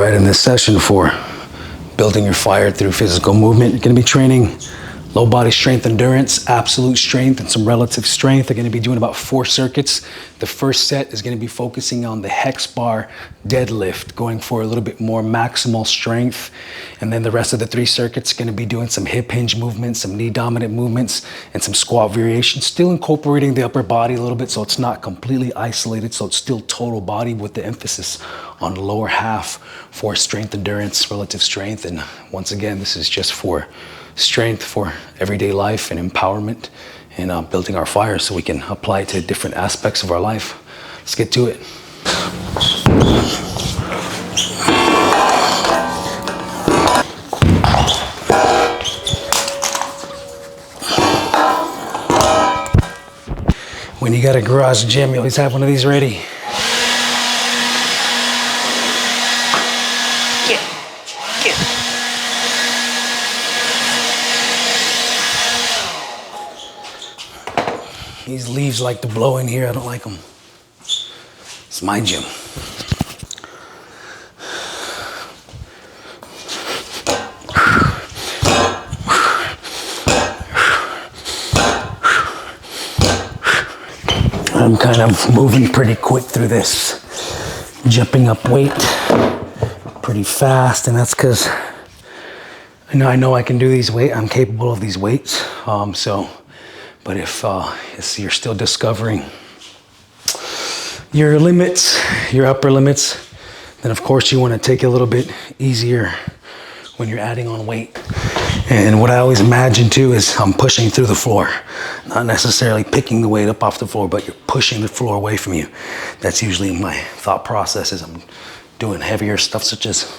right, in this session for building your fire through physical movement, you're going to be training low body strength endurance, absolute strength, and some relative strength. They're going to be doing about 4 circuits. The first set is going to be focusing on the hex bar deadlift, going for a little bit more maximal strength. And then the rest of the 3 circuits are going to be doing some hip hinge movements, some knee dominant movements, and some squat variations, still incorporating the upper body a little bit so it's not completely isolated, so it's still total body with the emphasis on the lower half for strength endurance, relative strength. And once again, this is just for strength for everyday life and empowerment and building our fire so we can apply it to different aspects of our life. Let's get to it. When you got a garage gym, you always have one of these ready. These leaves like to blow in here. I don't like them. It's my gym. I'm kind of moving pretty quick through this, jumping up weight pretty fast, and that's because I know I can do these weights. I'm capable of these weights. But if you're still discovering your limits, your upper limits, then of course you want to take it a little bit easier when you're adding on weight. And what I always imagine too is I'm pushing through the floor, not necessarily picking the weight up off the floor, but you're pushing the floor away from you. That's usually my thought process as I'm doing heavier stuff such as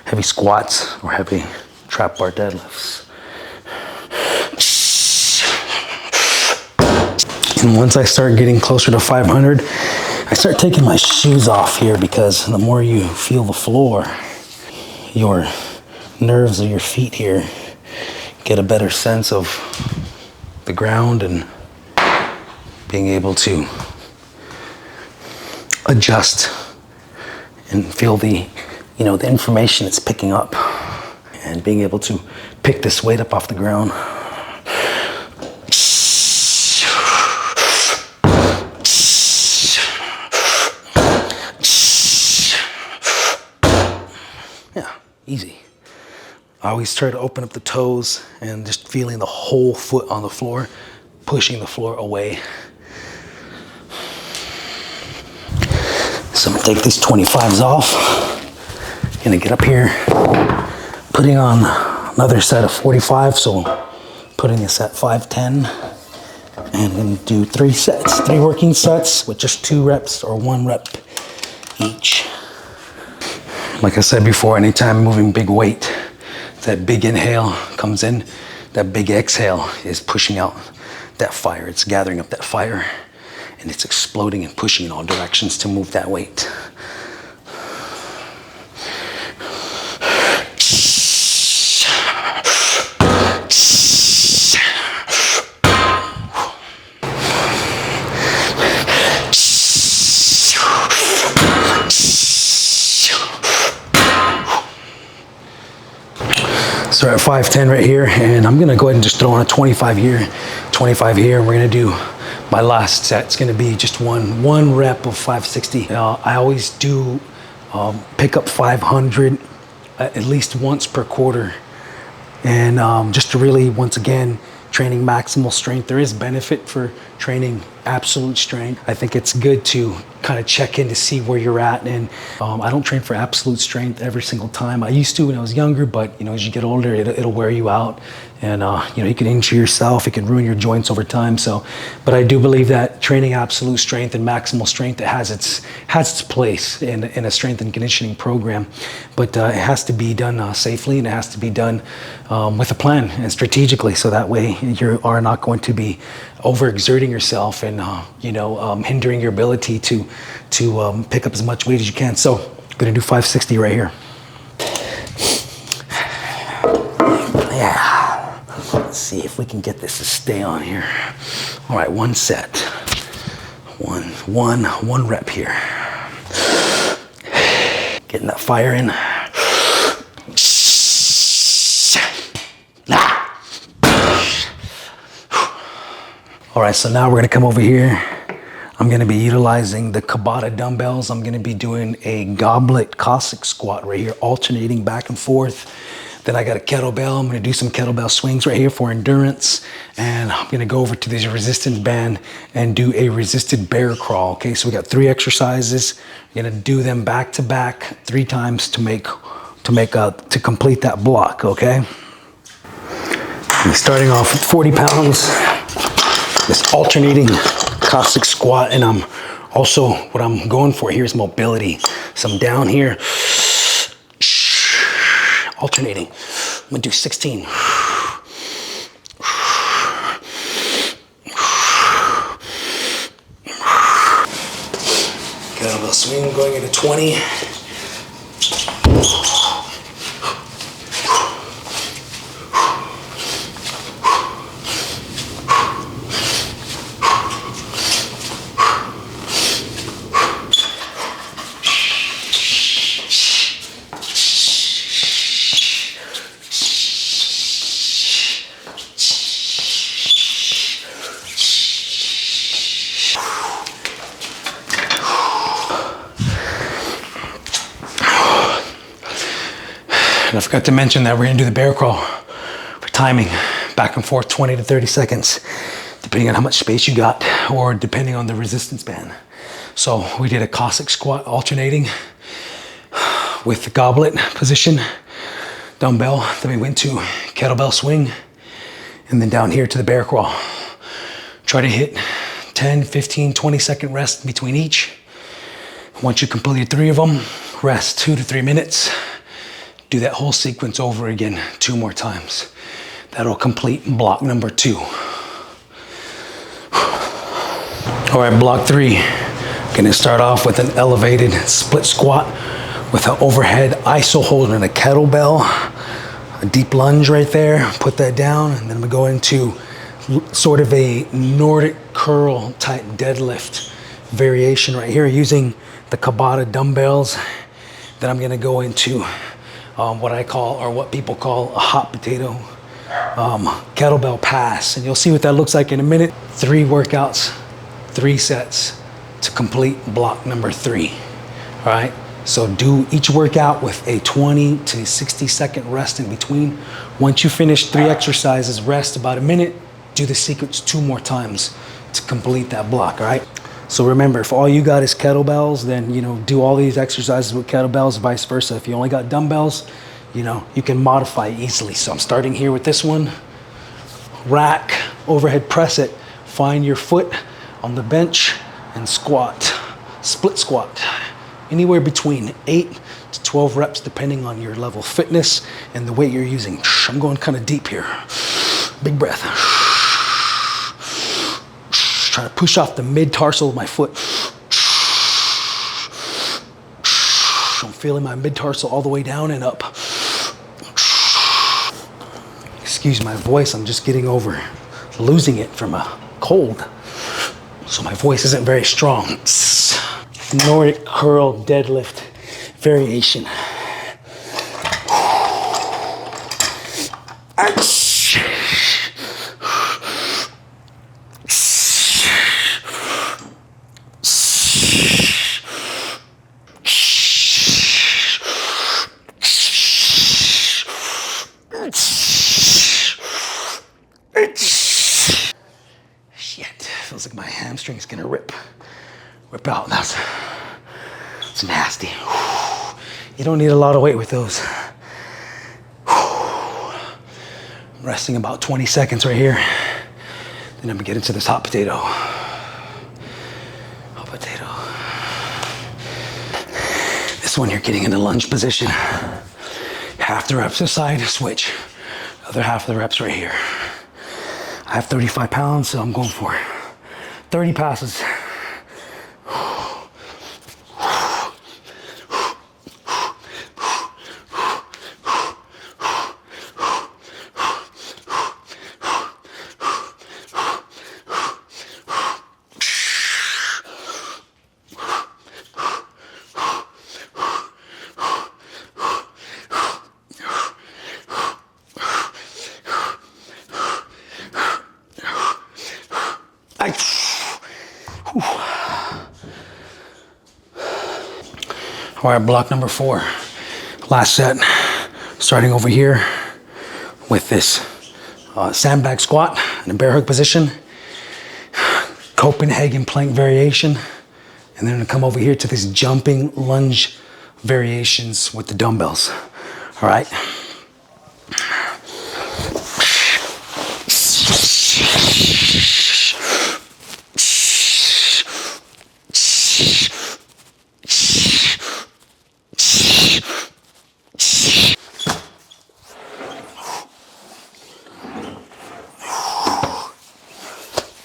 heavy squats or heavy trap bar deadlifts. And once I start getting closer to 500, I start taking my shoes off here because the more you feel the floor, your nerves of your feet here get a better sense of the ground and being able to adjust and feel the information it's picking up and being able to pick this weight up off the ground. Easy. I always try to open up the toes and just feeling the whole foot on the floor, pushing the floor away. So I'm gonna take these 25s off. Gonna get up here, putting on another set of 45. So putting this at 510. And I'm gonna do 3 sets, 3 working sets with just 2 reps or 1 rep each. Like I said before, anytime moving big weight, that big inhale comes in, that big exhale is pushing out that fire. It's gathering up that fire and it's exploding and pushing in all directions to move that weight. So we're at 510 right here, and I'm gonna go ahead and just throw on a 25 here, 25 here, and we're gonna do my last set. It's gonna be just one rep of 560. I always do pick up 500 at least once per quarter, and just to really, once again, training maximal strength. There is benefit for training absolute strength. I think it's good to kind of check in to see where you're at. And I don't train for absolute strength every single time. I used to when I was younger, but as you get older, it'll wear you out. And you can injure yourself, it can ruin your joints over time. But I do believe that training absolute strength and maximal strength, it has its place in a strength and conditioning program. But it has to be done safely, and it has to be done with a plan and strategically. So that way you are not going to be overexerting yourself and hindering your ability to pick up as much weight as you can. So I'm gonna do 560 right here. Yeah. Let's see if we can get this to stay on here. All right, 1 set. One rep here. Getting that fire in. All right, so now we're gonna come over here. I'm gonna be utilizing the Tabata dumbbells. I'm gonna be doing a goblet Cossack squat right here, alternating back and forth. Then I got a kettlebell. I'm gonna do some kettlebell swings right here for endurance. And I'm gonna go over to this resistance band and do a resisted bear crawl. Okay, so we got 3 exercises. We're gonna do them back to back 3 times to complete that block, okay? I'm starting off with 40 pounds. This alternating Cossack squat, and I'm also, what I'm going for here is mobility. So I'm down here, alternating. I'm gonna do 16. Kettlebell swing going into 20. And I forgot to mention that we're gonna do the bear crawl for timing, back and forth, 20 to 30 seconds, depending on how much space you got or depending on the resistance band. So we did a Cossack squat alternating with the goblet position, dumbbell, then we went to kettlebell swing, and then down here to the bear crawl. Try to hit 10, 15, 20 second rest between each. Once you completed 3 of them, rest 2 to 3 minutes. Do that whole sequence over again 2 more times. That'll complete block number 2. All right, block 3. Gonna start off with an elevated split squat with an overhead iso hold and a kettlebell. A deep lunge right there, put that down, and then we go into sort of a Nordic curl type deadlift variation right here using the Tabata dumbbells. Then I'm gonna go into what I call, or what people call, a hot potato kettlebell pass. And you'll see what that looks like in a minute. 3 workouts, 3 sets to complete block number 3. All right, so do each workout with a 20 to 60 second rest in between. Once you finish 3 exercises, rest about a minute, do the sequence 2 more times to complete that block, all right? So remember, if all you got is kettlebells, then, do all these exercises with kettlebells, vice versa. If you only got dumbbells, you can modify easily. So I'm starting here with this one. Rack, overhead press it. Find your foot on the bench and squat. Split squat. Anywhere between 8 to 12 reps, depending on your level of fitness and the weight you're using. I'm going kind of deep here. Big breath. Trying to push off the mid-tarsal of my foot. I'm feeling my mid-tarsal all the way down and up. Excuse my voice, I'm just getting over losing it from a cold. So my voice isn't very strong. Nordic curl deadlift variation. Shit, feels like my hamstring's gonna rip out. That's nasty. You don't need a lot of weight with those. I'm resting about 20 seconds right here. Then I'm gonna get into this hot potato. Hot potato. This one you're getting in the lunge position. Half the reps this side, switch. Other half of the reps right here. I have 35 pounds, so I'm going for 30 passes. All right, block number 4. Last set, starting over here with this sandbag squat in a bear hug position, Copenhagen plank variation, and then I'm gonna come over here to this jumping lunge variations with the dumbbells. All right.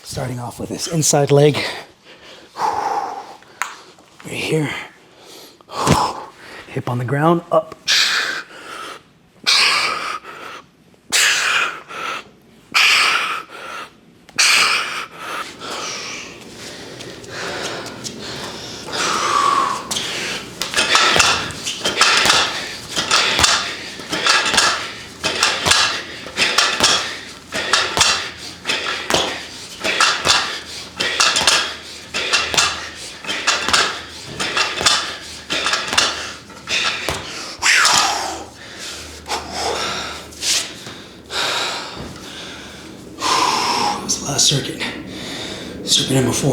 Starting off with this inside leg, right here, hip on the ground, up. Last circuit, circuit number 4.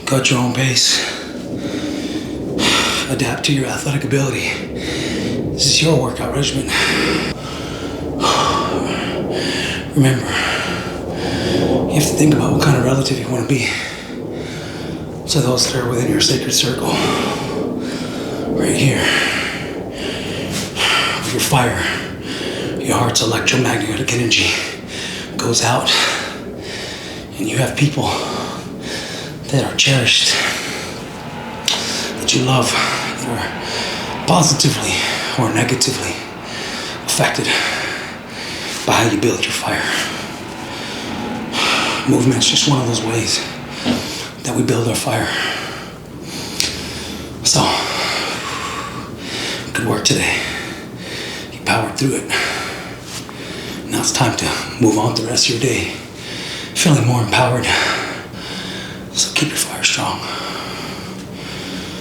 Go at your own pace. Adapt to your athletic ability. This is your workout regimen. Remember, you have to think about what kind of relative you want to be. So those that are within your sacred circle, right here, your fire, your heart's electromagnetic energy goes out, and you have people that are cherished, that you love, that are positively or negatively affected by how you build your fire. Movement's just one of those ways that we build our fire. So, good work today. You powered through it. Now it's time to move on the rest of your day, feeling more empowered. So keep your fire strong.